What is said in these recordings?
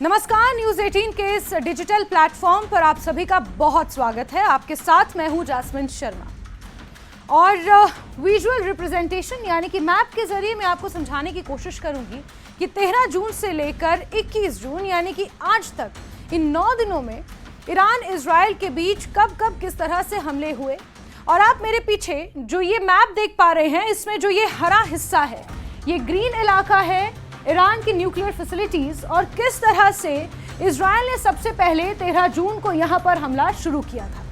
नमस्कार, न्यूज 18 के इस डिजिटल प्लेटफॉर्म पर आप सभी का बहुत स्वागत है। आपके साथ मैं हूं जासमिन शर्मा और विजुअल रिप्रेजेंटेशन यानी कि मैप के जरिए मैं आपको समझाने की कोशिश करूंगी कि 13 जून से लेकर 21 जून यानी कि आज तक इन 9 दिनों में ईरान इजराइल के बीच कब कब किस तरह से हमले हुए। और आप मेरे पीछे जो ये मैप देख पा रहे हैं, इसमें जो ये हरा हिस्सा है, ये ग्रीन इलाका है ईरान की न्यूक्लियर फैसिलिटीज और किस तरह से इजराइल ने सबसे पहले 13 जून को यहां पर हमला शुरू किया था।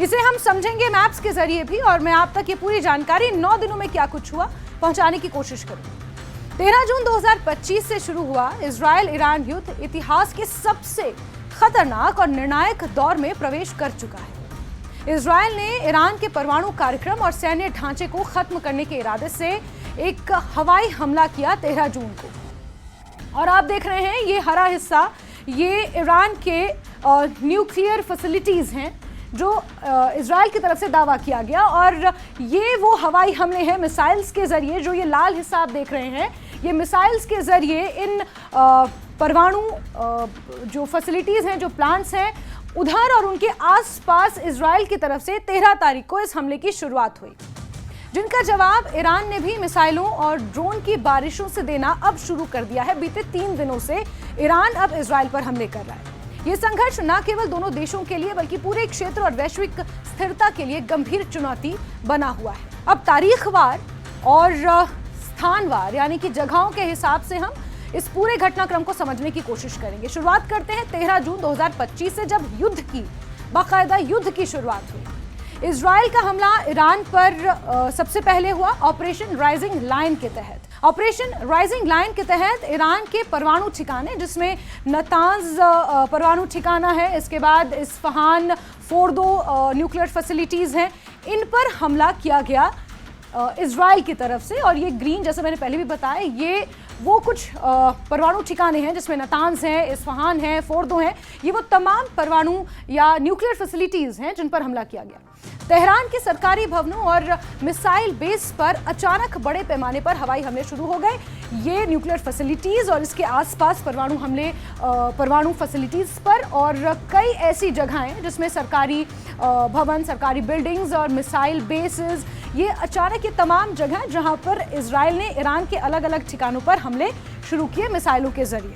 इसे हम समझेंगे मैप्स के जरिए भी और मैं आप तक ये पूरी जानकारी 9 दिनों में क्या कुछ हुआ पहुंचाने की कोशिश करूंगी। 13 जून 2025 से शुरू हुआ इजराइल ईरान युद्ध इतिहास के सबसे खतरनाक और निर्णायक दौर में प्रवेश कर चुका है। इजराइल ने ईरान के परमाणु कार्यक्रम और सैन्य ढांचे को खत्म करने के इरादे से एक हवाई हमला किया 13 जून को। और आप देख रहे हैं ये हरा हिस्सा, ये ईरान के न्यूक्लियर फैसिलिटीज हैं जो इजराइल की तरफ से दावा किया गया। और ये वो हवाई हमले हैं मिसाइल्स के जरिए। जो ये लाल हिस्सा आप देख रहे हैं, ये मिसाइल्स के जरिए इन परमाणु जो फैसिलिटीज हैं, जो प्लांट्स हैं, उधर और उनके आसपास इजराइल की तरफ से 13 तारीख को इस हमले की शुरुआत हुई, जिनका जवाब ईरान ने भी मिसाइलों और ड्रोन की बारिशों से देना अब शुरू कर दिया है। बीते 3 दिनों से ईरान अब इजराइल पर हमले कर रहा है। ये संघर्ष न केवल दोनों देशों के लिए बल्कि पूरे क्षेत्र और वैश्विक स्थिरता के लिए गंभीर चुनौती बना हुआ है। अब तारीखवार और स्थानवार यानी कि जगहों के हिसाब से हम इस पूरे घटनाक्रम को समझने की कोशिश करेंगे। शुरुआत करते हैं 13 जून 2025 से, जब युद्ध की बाकायदा युद्ध की शुरुआत हुई। इजराइल का हमला ईरान पर सबसे पहले हुआ ऑपरेशन राइजिंग लाइन के तहत। ऑपरेशन राइजिंग लाइन के तहत ईरान के परमाणु ठिकाने, जिसमें नतांज परमाणु ठिकाना है, इसके बाद इस्फहान, फोर्दो न्यूक्लियर फैसिलिटीज हैं, इन पर हमला किया गया इजराइल की तरफ से। और ये ग्रीन, जैसे मैंने पहले भी बताया, ये वो कुछ परमाणु ठिकाने हैं जिसमें नतांज है, इस्फहान है, फोर्दो है। ये वो तमाम परमाणु या न्यूक्लियर फैसिलिटीज हैं जिन पर हमला किया गया। तेहरान के सरकारी भवनों और मिसाइल बेस पर अचानक बड़े पैमाने पर हवाई हमले शुरू हो गए। ये न्यूक्लियर फैसिलिटीज और इसके आसपास परमाणु हमले, परमाणु फैसिलिटीज पर और कई ऐसी जगहें जिसमें सरकारी भवन, सरकारी बिल्डिंग्स और मिसाइल बेसेस, ये अचानक ये तमाम जगह जहां पर इजराइल ने ईरान के अलग अलग ठिकानों पर हमले शुरू किए मिसाइलों के जरिए।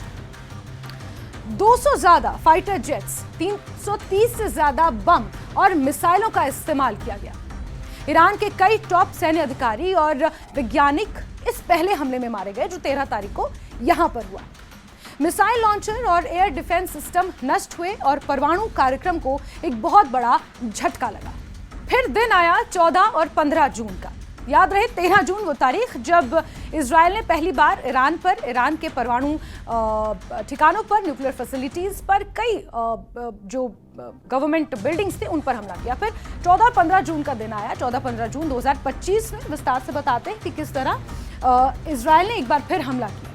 200 ज्यादा फाइटर जेट्स, 330 से ज्यादा बम और मिसाइलों का इस्तेमाल किया गया। ईरान के कई टॉप सैन्य अधिकारी और वैज्ञानिक इस पहले हमले में मारे गए जो 13 तारीख को यहां पर हुआ। मिसाइल लॉन्चर और एयर डिफेंस सिस्टम नष्ट हुए और परमाणु कार्यक्रम को एक बहुत बड़ा झटका लगा। फिर दिन आया 14 और 15 जून का। याद रहे 13 जून वो तारीख जब इजराइल ने पहली बार ईरान के परमाणु ठिकानों पर, न्यूक्लियर फैसिलिटीज पर, कई जो गवर्नमेंट बिल्डिंग्स थे उन पर हमला किया। फिर 14 और 15 जून का दिन आया। 14-15 जून 2025 में विस्तार से बताते हैं कि किस तरह इजराइल ने एक बार फिर हमला किया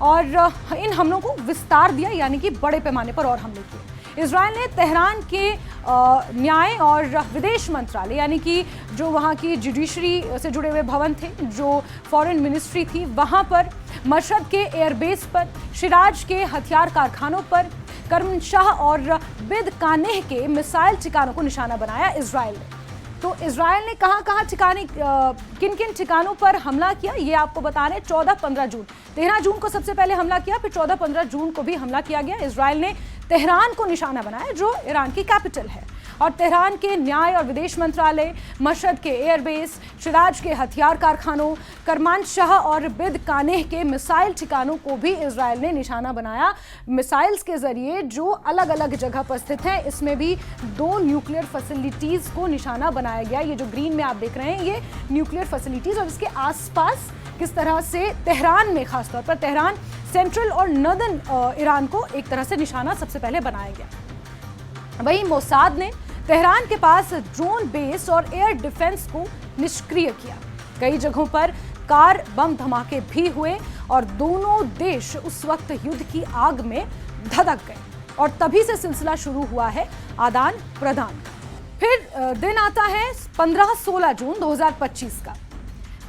और इन हमलों को विस्तार दिया, यानी कि बड़े पैमाने पर और हमले किए। इजराइल ने तेहरान के न्याय और विदेश मंत्रालय, यानी कि जो वहाँ की जुडिशरी से जुड़े हुए भवन थे, जो फॉरेन मिनिस्ट्री थी, वहाँ पर, मशहद के एयरबेस पर, शिराज के हथियार कारखानों पर, करमनशाह और बिद कानेह के मिसाइल ठिकानों को निशाना बनाया इजराइल ने। तो इजराइल ने कहाँ ठिकाने, किन किन ठिकानों पर हमला किया, ये आपको बता रहे हैं। 14-15 जून, 13 जून को सबसे पहले हमला किया, फिर 14-15 जून को भी हमला किया गया। इजराइल ने तेहरान को निशाना बनाया जो ईरान की कैपिटल है, और तेहरान के न्याय और विदेश मंत्रालय, मशहद के एयरबेस, शिराज के हथियार कारखानों, करमानशाह और बिद कानेह के मिसाइल ठिकानों को भी इजराइल ने निशाना बनाया मिसाइल्स के जरिए जो अलग अलग जगह पर स्थित हैं। इसमें भी 2 न्यूक्लियर फैसिलिटीज को निशाना बनाया गया। ये जो ग्रीन में आप देख रहे हैं, ये न्यूक्लियर फैसिलिटीज और इसके आसपास किस तरह से तेहरान में, खासतौर पर तेहरान, सेंट्रल और नॉर्दर्न ईरान को एक तरह से निशाना सबसे पहले बनाया गया। वहीं मोसाद ने तेहरान के पास ड्रोन बेस और एयर डिफेंस को निष्क्रिय किया। कई जगहों पर कार बम धमाके भी हुए और दोनों देश उस वक्त युद्ध की आग में धधक गए और तभी से सिलसिला शुरू हुआ है आदान प्रदान का। फिर दिन आता है 15-16 जून 2025 का,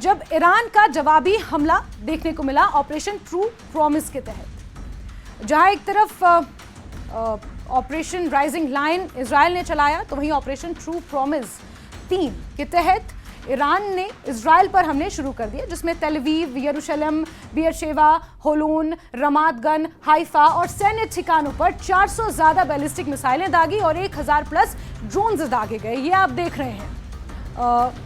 जब ईरान का जवाबी हमला देखने को मिला ऑपरेशन ट्रू प्रॉमिस के तहत। जहां एक तरफ ऑपरेशन राइजिंग लाइन इजराइल ने चलाया, तो वहीं ऑपरेशन ट्रू प्रॉमिस 3 के तहत ईरान ने इजराइल पर हमले शुरू कर दिए, जिसमें तेल अवीव, यरूशलेम, बेयरशेवा, होलोन, रमात गन, हाइफा और सैन्य ठिकानों पर 400 ज्यादा बैलिस्टिक मिसाइलें दागी और 1000 प्लस ड्रोन्स दागे गए। ये आप देख रहे हैं।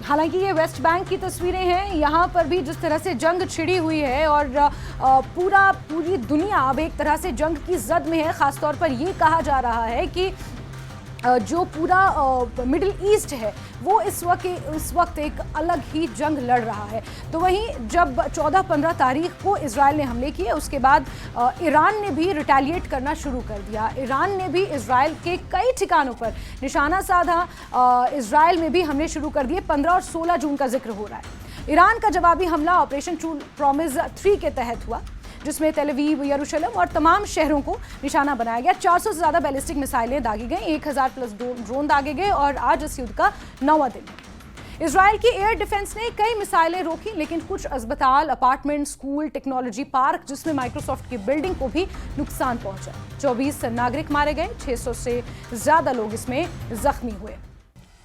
हालांकि ये वेस्ट बैंक की तस्वीरें हैं। यहाँ पर भी जिस तरह से जंग छिड़ी हुई है और पूरी दुनिया अब एक तरह से जंग की जद में है। खासतौर पर ये कहा जा रहा है कि जो पूरा मिडिल ईस्ट है वो इस वक्त एक अलग ही जंग लड़ रहा है। तो वहीं जब 14-15 तारीख को इजराइल ने हमले किए, उसके बाद ईरान ने भी रिटेलिएट करना शुरू कर दिया। ईरान ने भी इजराइल के कई ठिकानों पर निशाना साधा। इजराइल में भी हमले शुरू कर दिए। 15 और 16 जून का जिक्र हो रहा है। ईरान का जवाबी हमला ऑपरेशन ट्रू प्रॉमिस 3 के तहत हुआ, जिसमें तेल अवीव, यरूशलेम और तमाम शहरों को निशाना बनाया गया। 400 से ज़्यादा बैलिस्टिक मिसाइलें दागी गई, 1000 प्लस ड्रोन दागे गए और आज इस युद्ध का 9वां दिन है। इजराइल की एयर डिफेंस ने कई मिसाइलें रोकी, लेकिन कुछ अस्पताल, अपार्टमेंट, स्कूल, टेक्नोलॉजी पार्क, जिसमें माइक्रोसॉफ्ट की बिल्डिंग को भी नुकसान पहुंचा। 24 नागरिक मारे गए, 600 से ज़्यादा लोग इसमें जख्मी हुए।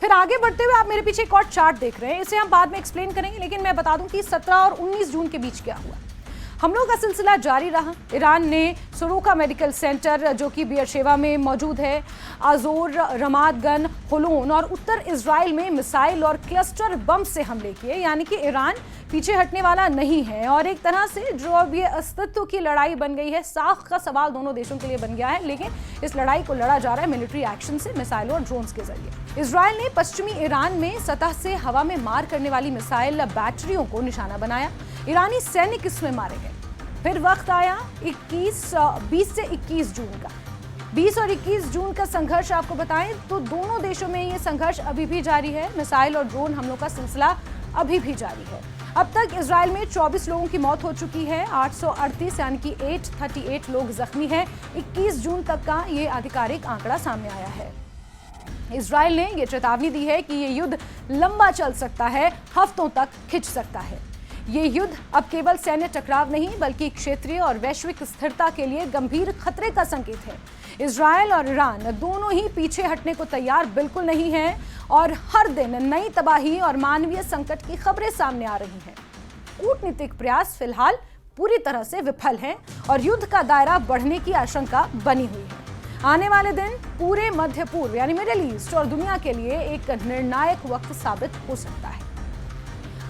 फिर आगे बढ़ते हुए आप मेरे पीछे एक और चार्ट देख रहे हैं, इसे हम बाद में एक्सप्लेन करेंगे, लेकिन मैं बता दूं कि 17 और 19 जून के बीच क्या हुआ। हमलों का सिलसिला जारी रहा। ईरान ने सोरोका मेडिकल सेंटर, जो कि बेयरशेवा में मौजूद है, आजोर, रमात गन, होलोन और उत्तर इजराइल में मिसाइल और क्लस्टर बम से हमले किए। यानी कि ईरान पीछे हटने वाला नहीं है और एक तरह से जो अब ये अस्तित्व की लड़ाई बन गई है, साख का सवाल दोनों देशों के लिए बन गया है, लेकिन इस लड़ाई को लड़ा जा रहा है मिलिट्री एक्शन से, मिसाइलों और ड्रोन्स के जरिए। इजराइल ने पश्चिमी ईरान में सतह से हवा में मार करने वाली मिसाइल बैटरियों को निशाना बनाया। ईरानी सैनिक इसमें मारे गए। फिर वक्त आया 20 से 21 जून का। 20 और 21 जून का संघर्ष आपको बताएं तो दोनों देशों में ये संघर्ष अभी भी जारी है। मिसाइल और ड्रोन हमलों का सिलसिला अभी भी जारी है। अब तक इजराइल में 24 लोगों की मौत हो चुकी है, 838 यानी कि 838 लोग जख्मी हैं। 21 जून तक का ये आधिकारिक आंकड़ा सामने आया है। इजराइल ने ये चेतावनी दी है कि ये युद्ध लंबा चल सकता है, हफ्तों तक खिंच सकता है। ये युद्ध अब केवल सैन्य टकराव नहीं, बल्कि क्षेत्रीय और वैश्विक स्थिरता के लिए गंभीर खतरे का संकेत है। इजराइल और ईरान दोनों ही पीछे हटने को तैयार बिल्कुल नहीं हैं और हर दिन नई तबाही और मानवीय संकट की खबरें सामने आ रही हैं। कूटनीतिक प्रयास फिलहाल पूरी तरह से विफल हैं और युद्ध का दायरा बढ़ने की आशंका बनी हुई है। आने वाले दिन पूरे मध्य पूर्व यानी मिडिल ईस्ट और दुनिया के लिए एक निर्णायक वक्त साबित हो सकता है।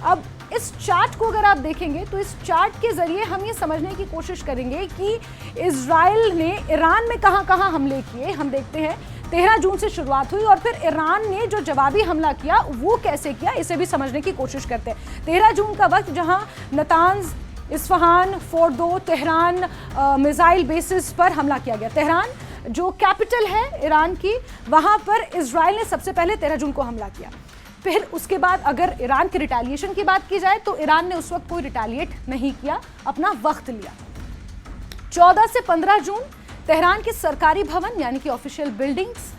अब इस चार्ट को अगर आप देखेंगे तो इस चार्ट के जरिए हम ये समझने की कोशिश करेंगे कि इजराइल ने ईरान में कहां-कहां हमले किए। हम देखते हैं 13 जून से शुरुआत हुई और फिर ईरान ने जो जवाबी हमला किया वो कैसे किया, इसे भी समझने की कोशिश करते हैं। 13 जून का वक्त जहां Natanz, Isfahan, Fordow, Tehran missile basis पर हमला किया गया। तेहरान जो कैपिटल है ईरान की, वहां पर इजराइल ने सबसे पहले 13 जून को हमला किया। फिर उसके बाद अगर ईरान के रिटेलिएशन की बात की जाए तो ईरान ने उस वक्त कोई रिटेलिएट नहीं किया, अपना वक्त लिया। 14 से 15 जून तेहरान के सरकारी भवन यानी कि official buildings,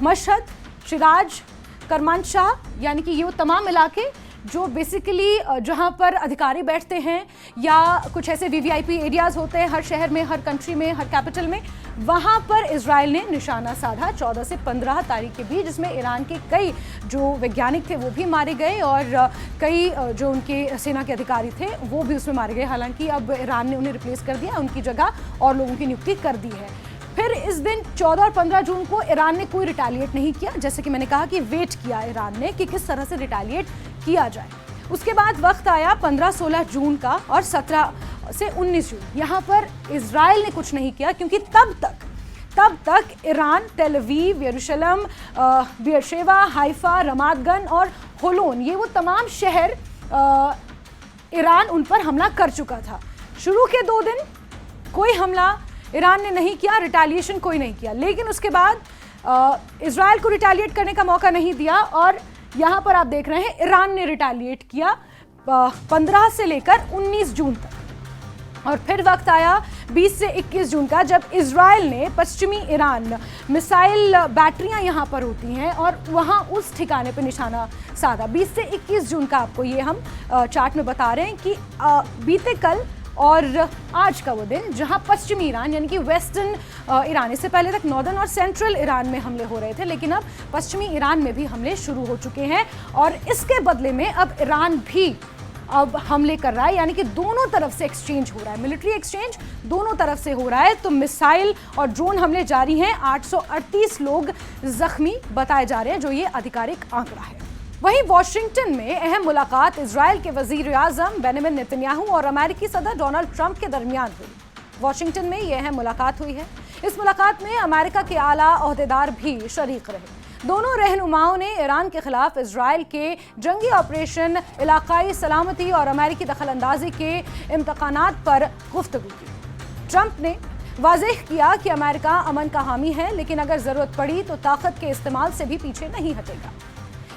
Mashhad, Siraj, Kermanshah यानी कि ये तमाम इलाके जो बेसिकली जहां पर अधिकारी बैठते हैं या कुछ ऐसे वीवीआईपी एरियाज होते हैं हर शहर में, हर कंट्री में, हर कैपिटल में, वहां पर इजराइल ने निशाना साधा 14 से 15 तारीख के बीच, जिसमें ईरान के कई जो वैज्ञानिक थे वो भी मारे गए और कई जो उनके सेना के अधिकारी थे वो भी उसमें मारे गए। हालांकि अब ईरान ने उन्हें रिप्लेस कर दिया, उनकी जगह और लोगों की नियुक्ति कर दी है। फिर इस दिन 14 और 15 जून को ईरान ने कोई रिटेलिएट नहीं किया। जैसे कि मैंने कहा कि वेट किया ईरान ने कि किस तरह से रिटेलिएट किया जाए। उसके बाद वक्त आया 15-16 जून का और 17 से 19 जून। यहाँ पर इजराइल ने कुछ नहीं किया क्योंकि तब तक ईरान तेल अवीव, यरूशलेम, बेयरशेवा, हाइफा, रमात गन और होलोन, ये वो तमाम शहर ईरान उन पर हमला कर चुका था। शुरू के 2 दिन कोई हमला ईरान ने नहीं किया, रिटेलिएशन कोई नहीं किया, लेकिन उसके बाद इजराइल को रिटेलिएट करने का मौका नहीं दिया और यहाँ पर आप देख रहे हैं ईरान ने रिटेलिएट किया 15 से लेकर 19 जून तक। और फिर वक्त आया 20 से 21 जून का, जब इजराइल ने पश्चिमी ईरान मिसाइल बैटरियां यहाँ पर होती हैं और वहाँ उस ठिकाने पर निशाना साधा। 20 से 21 जून का आपको ये हम चार्ट में बता रहे हैं कि बीते कल और आज का वो दिन जहां पश्चिमी ईरान यानी कि वेस्टर्न ईरान, इससे पहले तक नॉर्दर्न और सेंट्रल ईरान में हमले हो रहे थे, लेकिन अब पश्चिमी ईरान में भी हमले शुरू हो चुके हैं और इसके बदले में अब ईरान भी अब हमले कर रहा है, यानी कि दोनों तरफ से एक्सचेंज हो रहा है, मिलिट्री एक्सचेंज दोनों तरफ से हो रहा है। तो मिसाइल और ड्रोन हमले जारी हैं। 838 लोग जख्मी बताए जा रहे हैं, जो ये आधिकारिक आंकड़ा है। वहीं वॉशिंगटन में अहम मुलाकात इजराइल के वजीर आजम बेंजामिन नेतन्याहू और अमेरिकी सदर डोनाल्ड ट्रंप के दरमियान हुई। वॉशिंगटन में यह अहम मुलाकात हुई है। इस मुलाकात में अमेरिका के आला ओहदेदार भी शरीक रहे। दोनों रहनुमाओं ने ईरान के खिलाफ इजराइल के जंगी ऑपरेशन, इलाकाई सलामती और अमेरिकी दखलंदाजी के इम्तहानात पर गुफ्तगू की। ट्रंप ने वाज़ेह किया कि अमेरिका अमन का हामी है, लेकिन अगर जरूरत पड़ी तो ताकत के इस्तेमाल से भी पीछे नहीं हटेगा।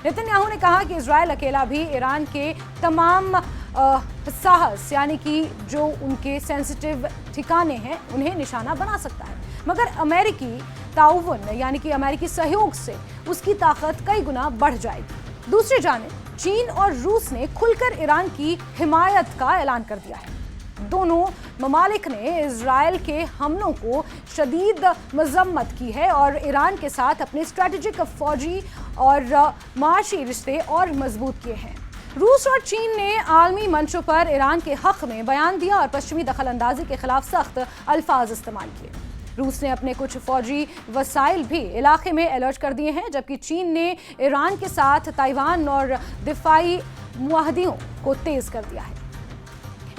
नेतन्याहू ने कहा कि इजराइल अकेला भी ईरान के तमाम साहस यानी कि जो उनके सेंसिटिव ठिकाने हैं उन्हें निशाना बना सकता है, मगर अमेरिकी ताउवन यानी कि अमेरिकी सहयोग से उसकी ताकत कई गुना बढ़ जाएगी। दूसरी जानिब चीन और रूस ने खुलकर ईरान की हिमायत का ऐलान कर दिया है। दोनों ममालिक ने इजराइल के हमलों को शदीद मजम्मत की है और ईरान के साथ अपने स्ट्रेटेजिक, फौजी और माशी रिश्ते और मजबूत किए हैं। रूस और चीन ने आलमी मंचों पर ईरान के हक में बयान दिया और पश्चिमी दखलंदाजी के खिलाफ सख्त अल्फाज इस्तेमाल किए। रूस ने अपने कुछ फौजी वसाइल भी इलाके में अलर्ट कर दिए हैं, जबकि चीन ने ईरान के साथ ताइवान और दिफाई मुआहदियों को तेज कर दिया है।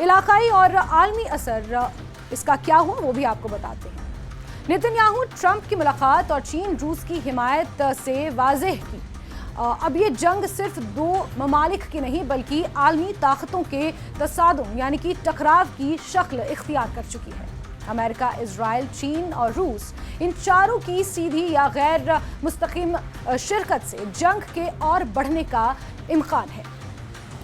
इलाकाई और आलमी असर इसका क्या हुआ वो भी आपको बताते हैं। नेतन्याहू ट्रंप की मुलाकात और चीन रूस की हिमायत से वाज़ेह की अब ये जंग सिर्फ दो ममालिक की नहीं बल्कि आलमी ताकतों के तसादुम यानी कि टकराव की शक्ल इख्तियार कर चुकी है। अमेरिका, इजराइल, चीन और रूस, इन चारों की सीधी या गैर मुस्तकीम शिरकत से जंग के और बढ़ने का इम्कान है।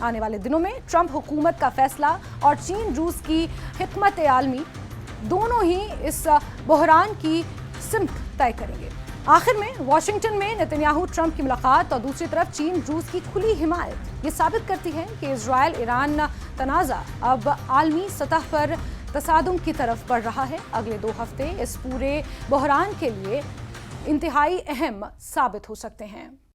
आने वाले दिनों में ट्रंप हुकूमत का फैसला और चीन रूस की हिकमत आलमी दोनों ही इस बहरान की सिमत तय करेंगे। आखिर में वॉशिंगटन में नेतन्याहू ट्रंप की मुलाकात और दूसरी तरफ चीन रूस की खुली हिमायत ये साबित करती है कि इजराइल ईरान तनाज़ा अब आलमी सतह पर तसादुम की तरफ बढ़ रहा है। अगले 2 हफ्ते इस पूरे बहरान के लिए इंतहाई अहम साबित हो सकते हैं।